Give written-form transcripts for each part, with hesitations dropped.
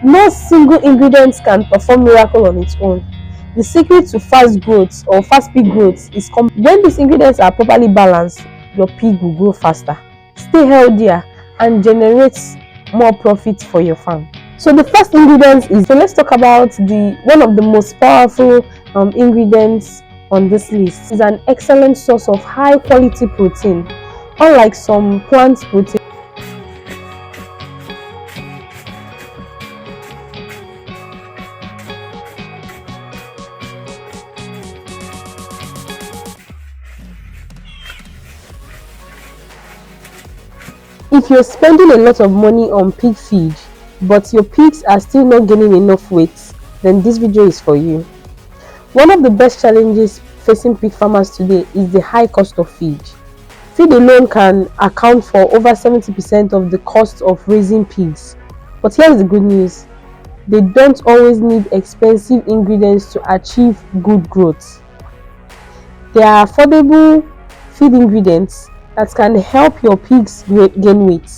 No single ingredient can perform miracle on its own. The secret to fast growth or fast pig growth is when these ingredients are properly balanced, your pig will grow faster, stay healthier, and generate more profit for your farm. So the first ingredient is, so let's talk about the one of the most powerful ingredients on this list. Is an excellent source of high quality protein. Unlike some plant protein, if you're spending a lot of money on pig feed, but your pigs are still not gaining enough weight, then this video is for you. One of the best challenges facing pig farmers today is the high cost of feed. Feed alone can account for over 70% of the cost of raising pigs. But here's the good news: they don't always need expensive ingredients to achieve good growth. There are affordable feed ingredients that can help your pigs gain weight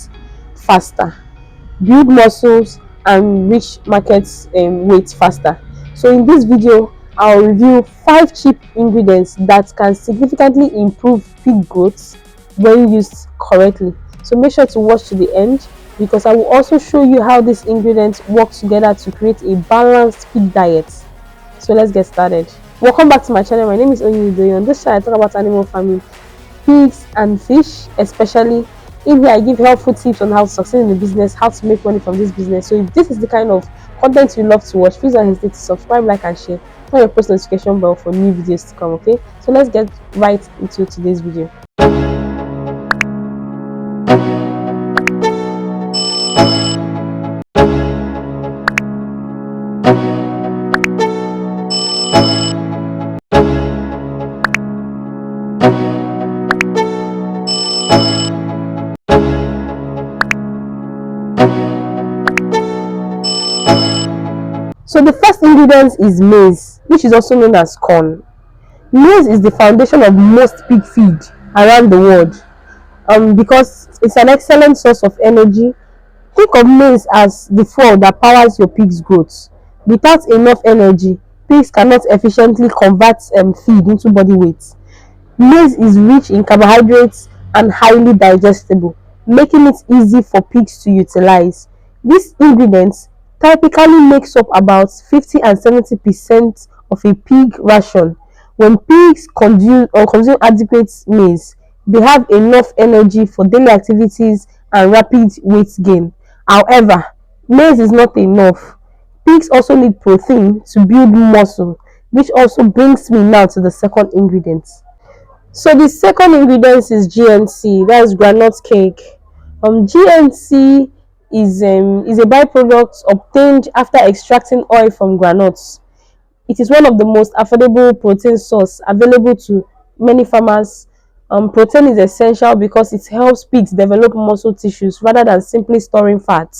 faster, build muscles, and reach market weight faster. So in this video, I'll review 5 cheap ingredients that can significantly improve pig growth when used correctly. So make sure to watch to the end, because I will also show you how these ingredients work together to create a balanced pig diet. So let's get started. Welcome back to my channel. My name is Onyudo. On this channel, I talk about animal farming, pigs and fish especially. In here I give helpful tips on how to succeed in the business, how to make money from this business. So if this is the kind of content you love to watch, please don't hesitate to subscribe, like and share. Turn your post notification bell for new videos to come. Okay, so let's get right into today's video. So the first ingredient is maize, which is also known as corn. Maize is the foundation of most pig feed around the world, because it's an excellent source of energy. Think of maize as the fuel that powers your pig's growth. Without enough energy, pigs cannot efficiently convert feed into body weight. Maize is rich in carbohydrates and highly digestible, making it easy for pigs to utilize. These ingredients typically makes up about 50 and 70% of a pig ration. When pigs consume adequate maize, they have enough energy for daily activities and rapid weight gain. However, maize is not enough. Pigs also need protein to build muscle, which also brings me now to the second ingredient. So the second ingredient is GNC, that's groundnut cake. GNC is a byproduct obtained after extracting oil from groundnuts. It is one of the most affordable protein source available to many farmers. Protein is essential because it helps pigs develop muscle tissues rather than simply storing fat.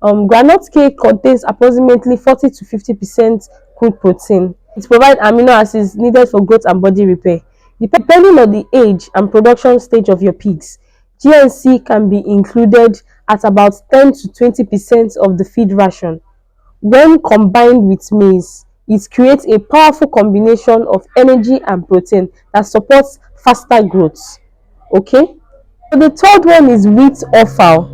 Groundnut cake contains approximately 40 to 50% crude protein. It provides amino acids needed for growth and body repair. Depending on the age and production stage of your pigs, GNC can be included at about 10 to 20% of the feed ration. When combined with maize, it creates a powerful combination of energy and protein that supports faster growth. Okay? So the third one is wheat offal.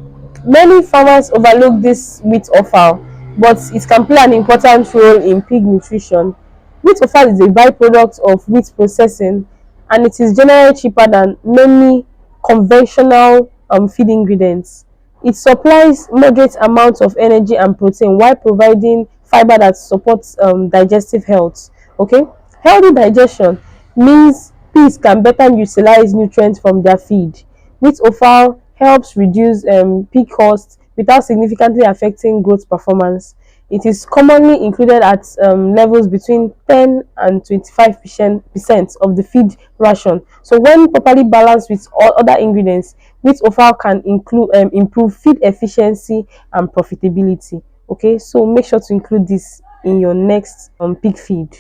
Many farmers overlook this wheat offal, but it can play an important role in pig nutrition. Wheat offal is a byproduct of wheat processing, and it is generally cheaper than many conventional feed ingredients. It supplies moderate amounts of energy and protein while providing fiber that supports digestive health. Okay, healthy digestion means pigs can better utilize nutrients from their feed. Wheat offal helps reduce pig costs without significantly affecting growth performance. It is commonly included at levels between 10 and 25% of the feed ration. So when properly balanced with all other ingredients, wheat offal can improve feed efficiency and profitability. Okay, so make sure to include this in your next pig feed.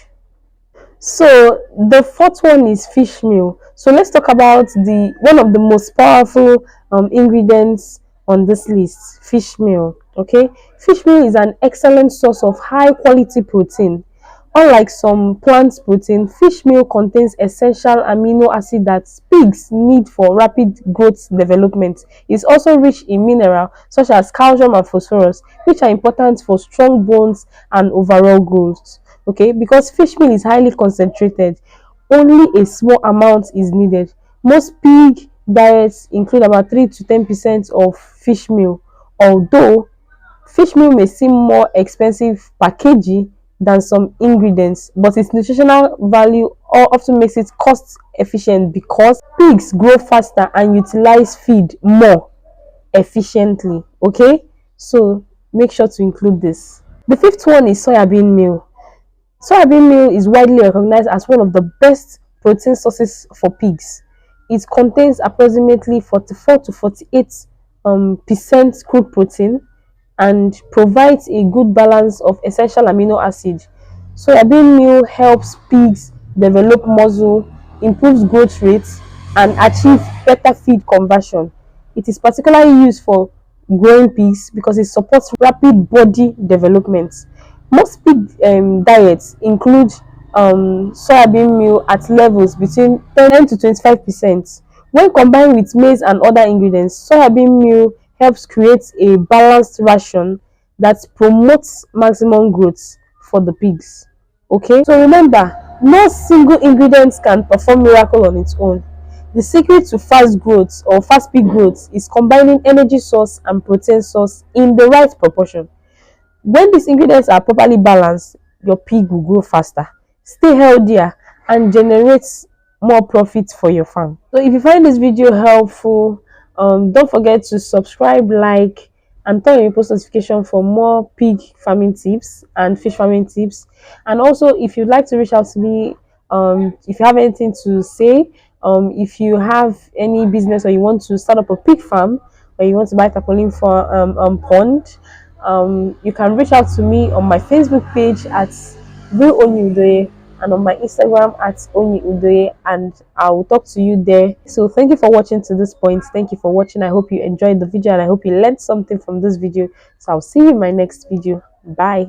So the fourth one is fish meal. So let's talk about the one of the most powerful ingredients on this list, fish meal. Okay, fish meal is an excellent source of high quality protein. Unlike some plant protein, fish meal contains essential amino acid that pigs need for rapid growth development. It's also rich in mineral such as calcium and phosphorus, which are important for strong bones and overall growth. Okay, because fish meal is highly concentrated, only a small amount is needed. Most pig diets include about 3 to 10% of fish meal, although fish meal may seem more expensive per kg than some ingredients, but its nutritional value often makes it cost efficient because pigs grow faster and utilize feed more efficiently. Okay, so make sure to include this. The fifth one is soybean meal. Soybean meal is widely recognized as one of the best protein sources for pigs. It contains approximately 44 to 48 percent crude protein and provides a good balance of essential amino acid. Soybean meal helps pigs develop muscle, improves growth rates, and achieve better feed conversion. It is particularly used for growing pigs because it supports rapid body development. Most pig diets include soybean meal at levels between 10 to 25%. When combined with maize and other ingredients, soybean meal helps create a balanced ration that promotes maximum growth for the pigs. Okay, so remember, no single ingredient can perform miracle on its own. The secret to fast growth or fast pig growth is combining energy source and protein source in the right proportion. When these ingredients are properly balanced, your pig will grow faster, stay healthier, and generate more profit for your farm. So if you find this video helpful, don't forget to subscribe, like, and turn on your post notification for more pig farming tips and fish farming tips. And also, if you'd like to reach out to me, if you have anything to say, if you have any business or you want to start up a pig farm, or you want to buy tarpaulin for pond, you can reach out to me on my Facebook page at Real Onyi Udoye and on my Instagram at Onyi Udoye, and I will talk to you there. So thank you for watching to this point. Thank you for watching. I hope you enjoyed the video and I hope you learned something from this video. So I'll see you in my next video. Bye.